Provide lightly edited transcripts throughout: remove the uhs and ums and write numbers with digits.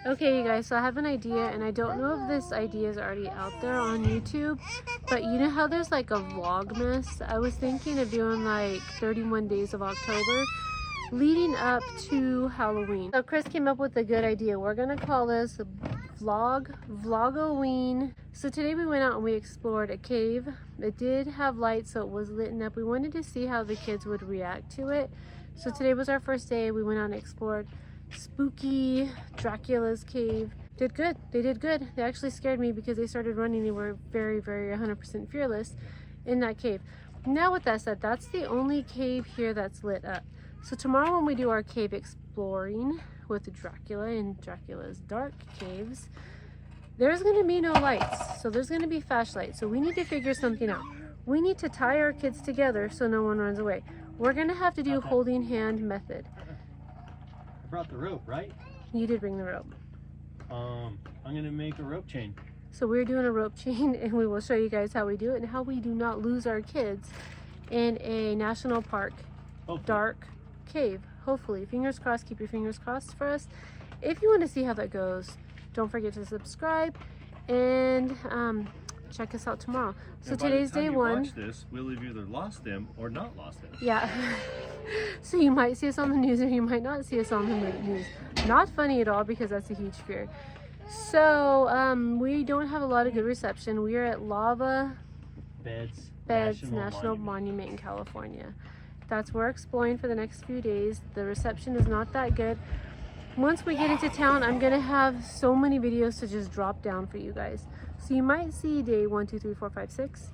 Okay, you guys, so I have an idea, and I don't know if this idea is already out there on YouTube, but you know how there's like a Vlogmas? I was thinking of doing like 31 days of October leading up to Halloween. So Chris came up with a good idea. We're gonna call this VlogOween. So today we went out and we explored a cave. It did have lights, so it was lit up. We wanted to see how the kids would react to it. So today was our first day. We went out and explored spooky Dracula's cave. Did good. They did good. They actually scared me because they started running. They were very 100% fearless in that cave. Now with that said, that's the only cave here that's lit up. So tomorrow when we do our cave exploring with Dracula in Dracula's dark caves, there's going to be no lights. So there's going to be flashlights. So we need to figure something out. We need to tie our kids together so no one runs away. We're going to have to do holding hand method. Brought the rope, right? You did bring the rope. I'm gonna make a rope chain. So we're doing a rope chain, and we will show you guys how we do it and how we do not lose our kids in a national park dark cave. Hopefully, fingers crossed. Keep your fingers crossed for us. If you want to see how that goes, don't forget to subscribe and check us out tomorrow. So today's day one. Watch this, we'll have either lost them or not lost them. Yeah. So you might see us on the news or you might not see us on the news. Not funny at all because that's a huge fear. So we don't have a lot of good reception. We are at Lava Beds National Monument in California. That's where we're exploring for the next few days. The reception is not that good. Once we get into town, I'm gonna have so many videos to just drop down for you guys. So you might see day 1, 2, 3, 4, 5, 6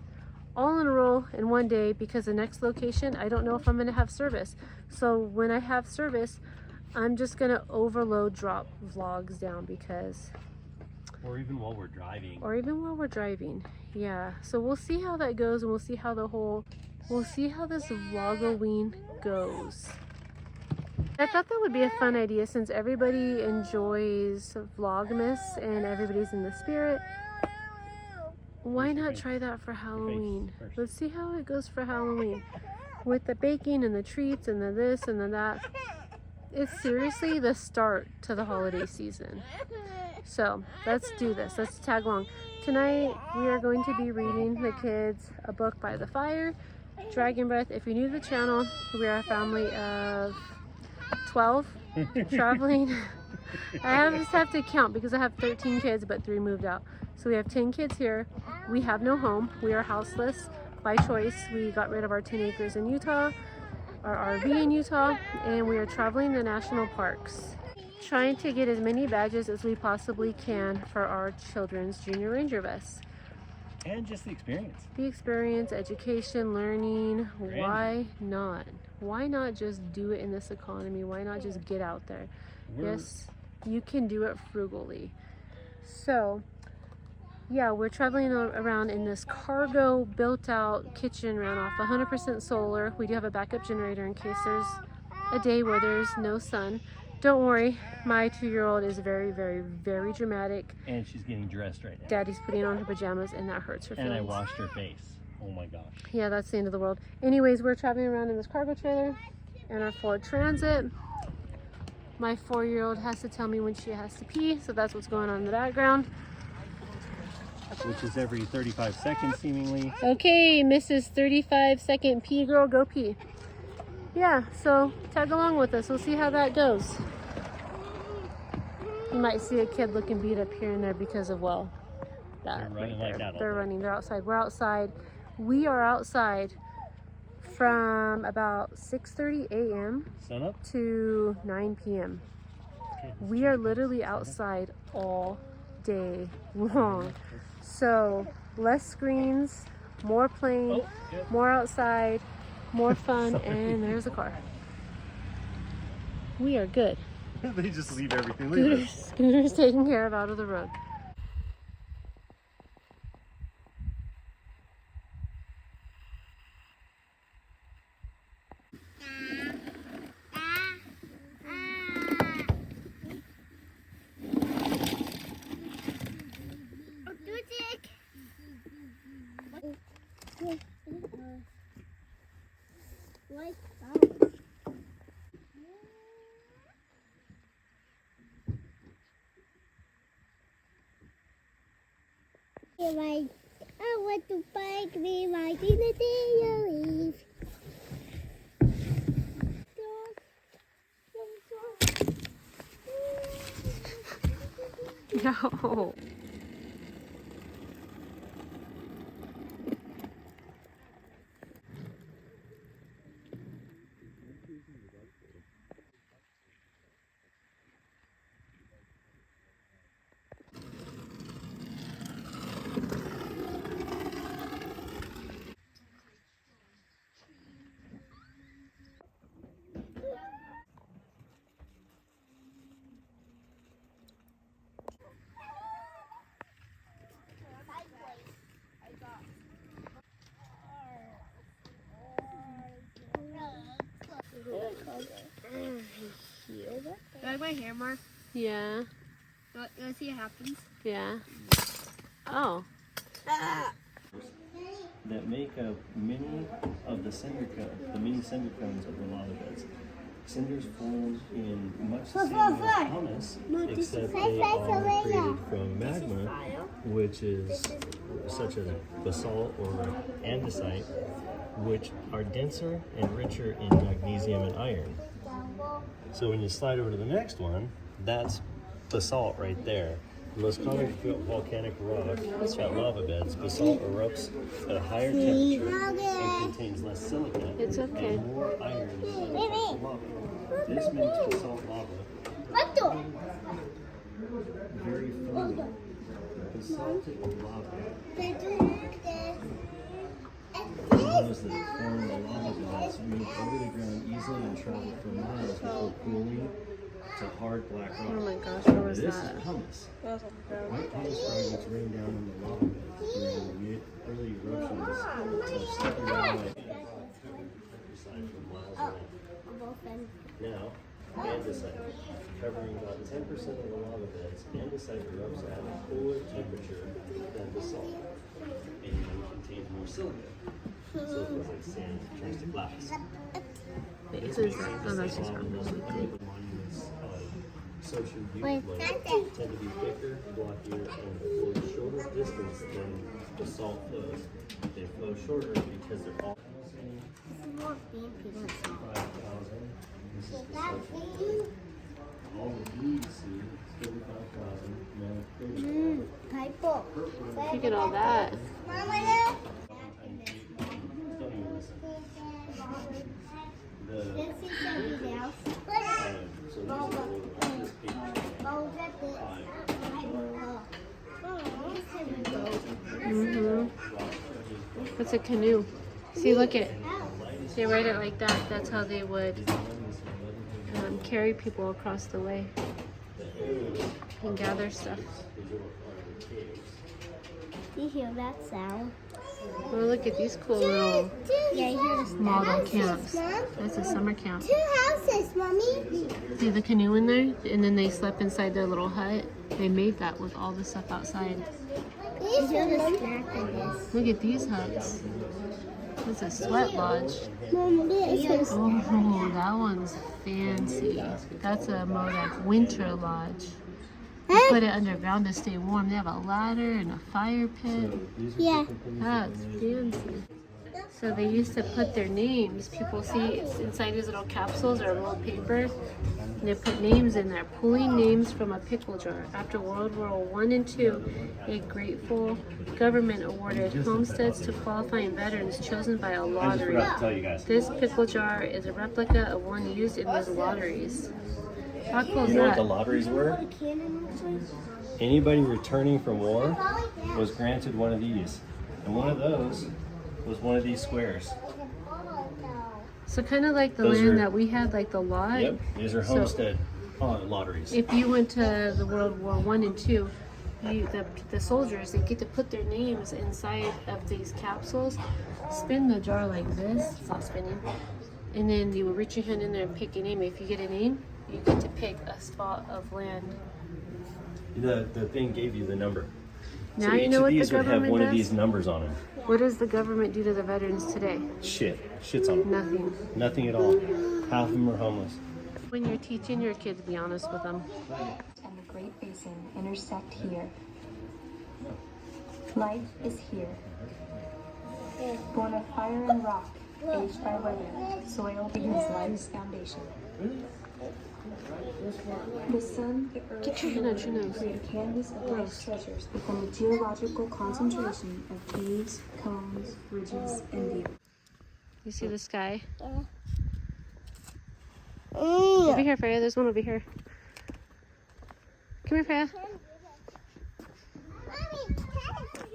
all in a row in one day, because the next location, I don't know if I'm gonna have service. So when I have service, I'm just gonna overload drop vlogs down because... Or even while we're driving. Yeah, so we'll see how that goes, and we'll see how this VlogOween goes. I thought that would be a fun idea since everybody enjoys Vlogmas and everybody's in the spirit. Why not try that for Halloween? Let's see how it goes for Halloween. With the baking and the treats and the this and the that. It's seriously the start to the holiday season. So let's do this. Let's tag along. Tonight we are going to be reading the kids a book by the fire, Dragon Breath. If you're new to the channel, we are a family of 12 traveling. I just have to count because I have 13 kids, but 3 moved out. So we have 10 kids here. We have no home. We are houseless by choice. We got rid of our 10 acres in Utah, our RV in Utah, and we are traveling the national parks, trying to get as many badges as we possibly can for our children's Junior Ranger vests. And just the experience. The experience, education, learning. Ranger. Why not? Why not just do it in this economy? Why not just get out there? Yes, you can do it frugally. So yeah, we're traveling around in this cargo built out kitchen, ran off 100% solar. We do have a backup generator in case there's a day where there's no sun. Don't worry, my 2-year-old is very dramatic. And she's getting dressed right now. Daddy's putting on her pajamas and that hurts her feelings. And I washed her face. Oh my gosh. Yeah, that's the end of the world. Anyways, we're traveling around in this cargo trailer and our Ford Transit. My 4-year-old has to tell me when she has to pee, so that's what's going on in the background. Which is every 35 seconds seemingly. Okay, Mrs. 35-second pee girl, go pee. Yeah, so tag along with us. We'll see how that goes. You might see a kid looking beat up here and there because of, well, that. They're running like that. They're running. They're outside. We're outside. We are outside from about 6:30 a.m. Sunup? to 9 p.m. Okay, We are literally outside all day long. So less screens, more playing, more outside, more fun, and there's a car. We are good. They just leave everything. Look at this. Scooter's taken care of out of the road. I want to bike me right in the day you leave. No. Do I like my hair more? Yeah. Let's see what happens. Yeah. Oh. That make a mini of the cinder cone, the mini cinder cones of the lava beds. Cinders form in much the same way as pumice, except they are created from magma, which is such as basalt or andesite, which are denser and richer in magnesium and iron. So when you slide over to the next one, that's basalt right there. The most common volcanic rock at lava beds, basalt erupts at a higher temperature and contains less silica It's okay. and more iron than other types of lava. This makes basalt lava very fluid. Basaltic lava, those that form the lava beds move over the ground easily and travel for miles before cooling to hard black rock. Oh my gosh, what was This that? is pumice. White pumice fragments rain down on the lava beds during the early eruptions of slightly red light aside from miles away. Now, andesite, covering about 10% of the lava beds, andesite erupts at a cooler temperature than basalt and contains more silica. So it feels like sand turns to glass. This is, oh, that's just Monuments of social youth flows tend to be thicker, blockier, and flow shorter distance than basalt flows. They flow shorter because they're all 5,000. This is basalt. All of these see 35,000. Now, look at all that. don't even listen. So these are this It's a canoe. See, look it. They write it like that. That's how they would carry people across the way and gather stuff. You hear that sound? Oh, look at these cool little Yeah, you hear the model camps. That's a summer camp. 2 houses, Mommy. See the canoe in there? And then they slept inside their little hut. They made that with all the stuff outside. You hear the snack of this. Look at these huts. It's a sweat lodge. Mom, this Oh, that one's fancy. That's a Modak winter lodge. They put it underground to stay warm. They have a ladder and a fire pit. Yeah. That's fancy. So they used to put their names. People see inside these little capsules or rolled paper. And they put names in there. Pulling names from a pickle jar. After World War I and II, a grateful government awarded homesteads to qualifying veterans chosen by a I just lottery. forgot to tell you guys. This pickle jar is a replica of one used in those lotteries. How cool is You know what that? the lotteries were? Anybody returning from war was granted one of these. And one of those was one of these squares. So kind of like the Those land are- that we had, like the lot. Yep, these are So- homestead lotteries. If you went to the World War I and II, the soldiers, they get to put their names inside of these capsules, spin the jar like this, it's not spinning, and then you would reach your hand in there and pick a name. If you get a name, you get to pick a spot of land. The thing gave you the number. Now so you each know of what the these would have government one does? of these numbers on them. What does the government do to the veterans today? Shit's on them. Nothing. Nothing at all. Half of them are homeless. When you're teaching your kids, be honest with them. And the Great Basin intersect here. Life is here. Born of fire and rock, aged by weather, soil begins life's foundation. The sun, the earth, Get your hand out your nose. create a canvas of life's treasures within a geological concentration of caves, cones, ridges, and views. You see the sky? Over here, Freya. There's one over here. Come here, Freya.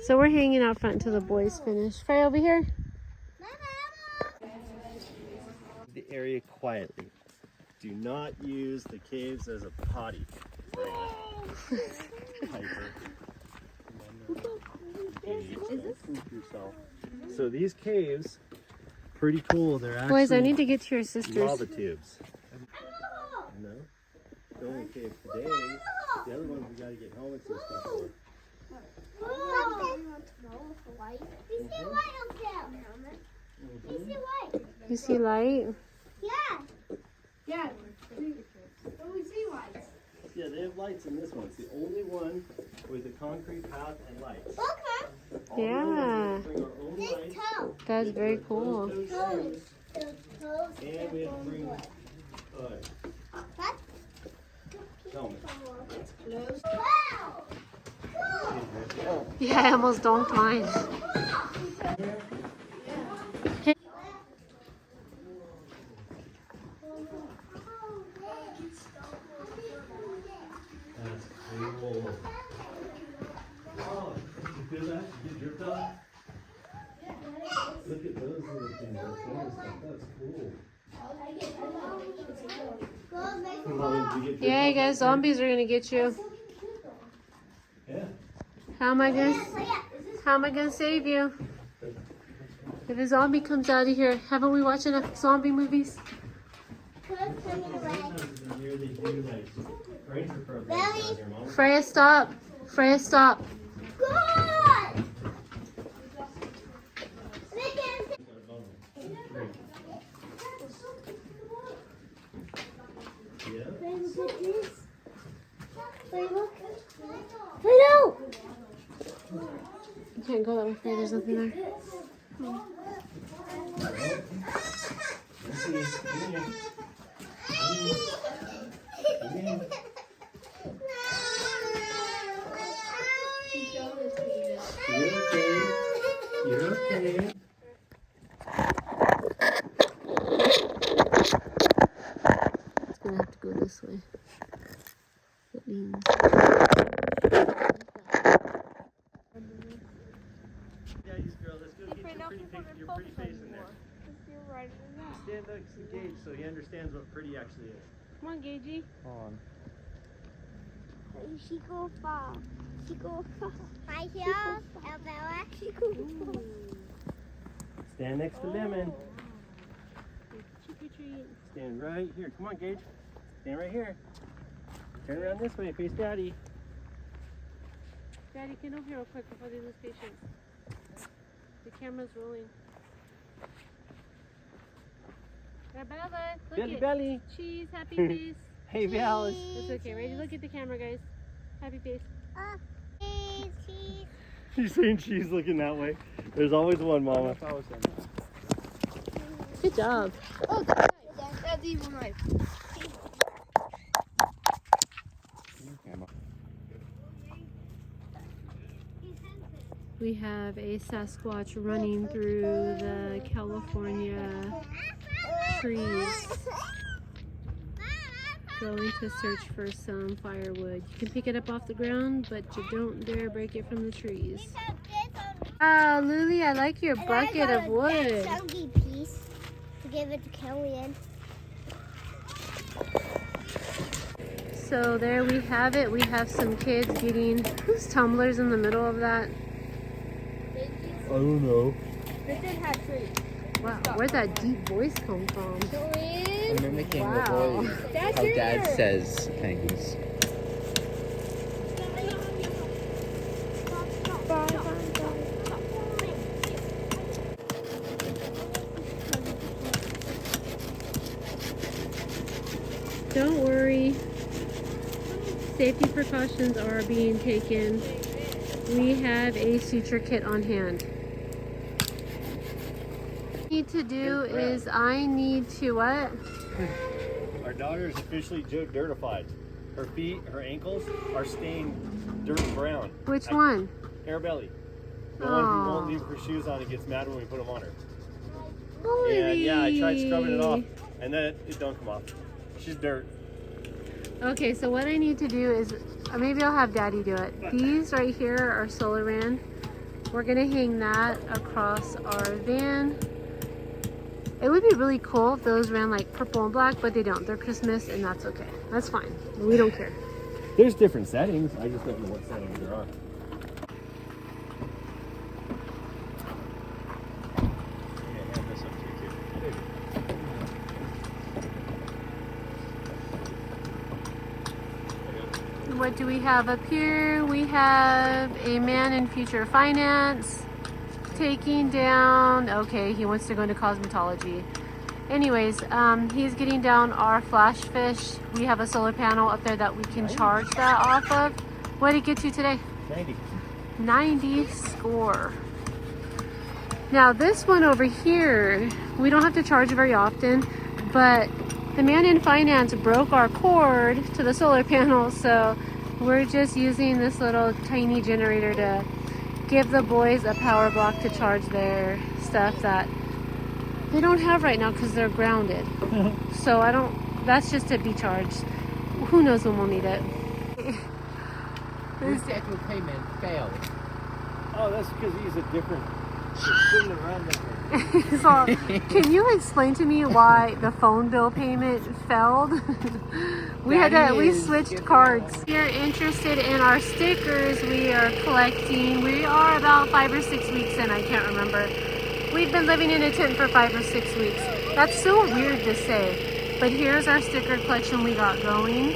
So we're hanging out front until the boys finish. Freya, over here. The area quietly. Do not use the caves as a potty. So these caves, pretty cool. They're actually Boys, I need to get to your sisters. lava tubes. No, the only cave today. The other ones we gotta get helmets and stuff for. You see light? Yeah, we see lights. Yeah, they have lights in this one. It's the only one with a concrete path and lights. Okay. All the other ones, we have to bring our own This lights. toe. That's very cool. Those shoes, and we have to bring What? helmets. Wow! Yeah, I almost donked mine. That's cool. Oh, you feel that? You get dripped on? Look at those little things. That's cool. Yeah, guys, zombies are gonna get you. Yeah. How am I gonna save you? If a zombie comes out of here, haven't we watched enough zombie movies? Here they do like ranger programs out here, Mom. Freya, stop. Freya, stop. Good! Yeah. Hello! You can't go that way, Freya. There's nothing there. Let's see. Come here. Come here. You're okay. You're okay. It's gonna have to go this way. That means. Yeah, you girl. Let's go get your pretty face in there. Stand next to Gage so he understands what pretty actually is. Come on, Gagey. On. She go far. She go far. Hi, here. Elvira. She go far. Stand next to Lemon. Trick or treat. Stand right here. Come on, Gage. Stand right here. Turn around this way. Face Daddy. Daddy, get over here real quick before they lose patience. The camera's rolling. Yeah, Bella, look Belly, it. belly. Cheese, happy face. Hey, Val's. It's okay. Ready? Look at the camera, guys. Happy face. Cheese. She's saying she's looking that way. There's always one, Mama. Good job. Oh, that's evil knife. We have a Sasquatch running through the California trees, going to search for some firewood. You can pick it up off the ground, but you don't dare break it from the trees. Wow, Lily, I like your bucket of wood. Chunky piece to give it to Kellyanne. So there we have it. We have some kids getting, whose tumblers in the middle of that? I don't know. This did have trees. Wow, where'd that deep voice come from? I'm mimicking Wow. the voice. How Dad says things. Don't worry. Safety precautions are being taken. we have a suture kit on hand. What I need to do is I need to what? Our daughter is officially dirtified. Her feet, her ankles are stained dirt brown. Which one? Arabelli. The one who won't leave her shoes on and gets mad when we put them on her. Holy. And yeah, I tried scrubbing it off and then it don't come off. She's dirt. Okay, so what I need to do is, maybe I'll have Daddy do it. These right here are solar ran. We're gonna hang that across our van. It would be really cool if those ran like purple and black, but they don't. They're Christmas and that's okay. That's fine. We don't care. There's different settings. I just don't know what settings there are. What do we have up here? We have a man in future finance taking down, okay, he wants to go into cosmetology. Anyways, he's getting down our flash fish. We have a solar panel up there that we can charge that off of. What did it get to today? 90. 90 score. Now this one over here, we don't have to charge very often, but the man in finance broke our cord to the solar panel, so we're just using this little tiny generator to give the boys a power block to charge their stuff that they don't have right now because they're grounded. So that's just to be charged. Who knows when we'll need it. Your scheduled payment failed. Oh, that's because he's a different. Sitting around that way. So, can you explain to me why the phone bill payment failed? We switched cards. If you're interested in our stickers we are collecting, we are about 5 or 6 weeks in, I can't remember. We've been living in a tent for 5 or 6 weeks. That's so weird to say, but here's our sticker collection we got going. I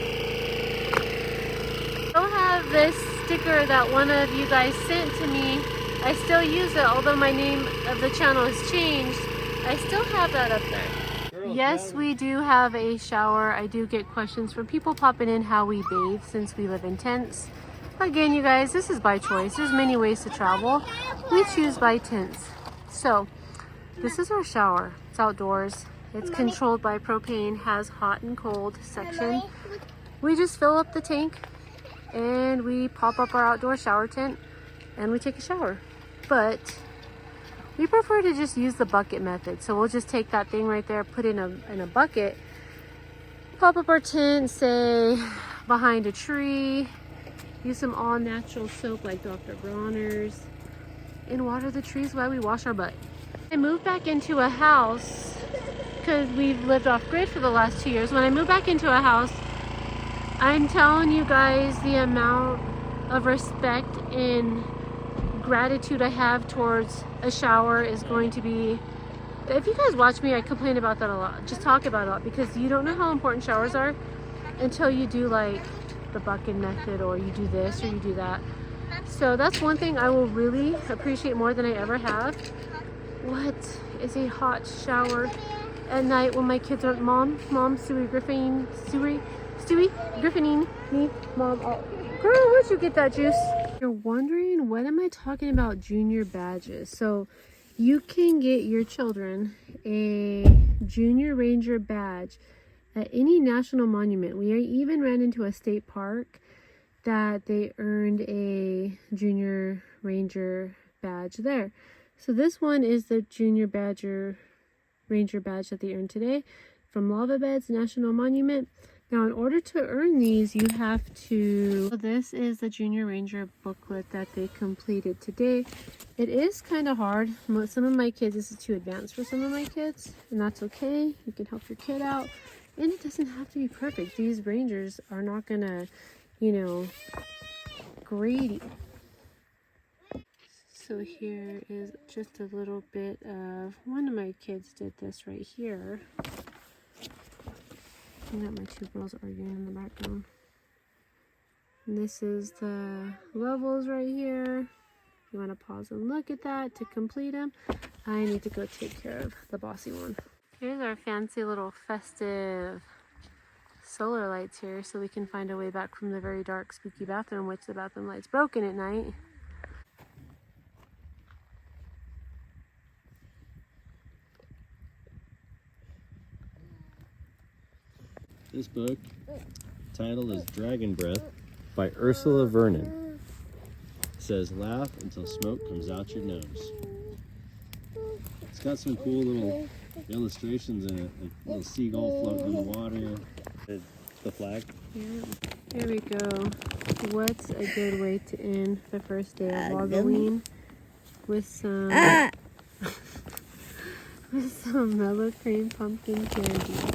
still have this sticker that one of you guys sent to me. I still use it, although my name of the channel has changed. I still have that up there. Yes, we do have a shower. I do get questions from people popping in how we bathe since we live in tents. Again, you guys, this is by choice. There's many ways to travel. We choose by tents. So, this is our shower. It's outdoors. It's controlled by propane, has hot and cold section. We just fill up the tank and we pop up our outdoor shower tent and we take a shower. But we prefer to just use the bucket method. So we'll just take that thing right there, put it in a bucket, pop up our tent, say behind a tree, use some all natural soap like Dr. Bronner's, and water the trees while we wash our butt. I moved back into a house because we've lived off grid for the last 2 years. When I moved back into a house, I'm telling you guys the amount of respect and gratitude I have towards a shower is going to be, if you guys watch me, I complain about that a lot, just talk about it a lot, because you don't know how important showers are until you do like the bucket method, or you do this or you do that. So that's one thing I will really appreciate more than I ever have. What is a hot shower at night when my kids are Mom, Stewie Griffining me, Mom. Oh, girl, where'd you get that juice? You're wondering, what am I talking about junior badges? So you can get your children a junior ranger badge at any national monument. We even ran into a state park that they earned a junior ranger badge there. So this one is the junior ranger badge that they earned today from Lava Beds National Monument. Now, in order to earn these, you have to, so this is the Junior Ranger booklet that they completed today. It is kind of hard. Some of my kids, this is too advanced for some of my kids, and that's okay. You can help your kid out, and it doesn't have to be perfect. These rangers are not gonna, you know, grade you. So here is just a little bit of, one of my kids did this right here. I got my two girls arguing in the background. And this is the levels right here. You want to pause and look at that to complete them. I need to go take care of the bossy one. Here's our fancy little festive solar lights here, so we can find a way back from the very dark, spooky bathroom, which the bathroom light's broken at night. This book, title is Dragon Breath by Ursula Vernon. It says, laugh until smoke comes out your nose. It's got some cool little illustrations in it, like a little seagull floating in the water. The flag. Yeah. Here we go. What's a good way to end the first day of VlogOween? With some with some mellow cream pumpkin candy.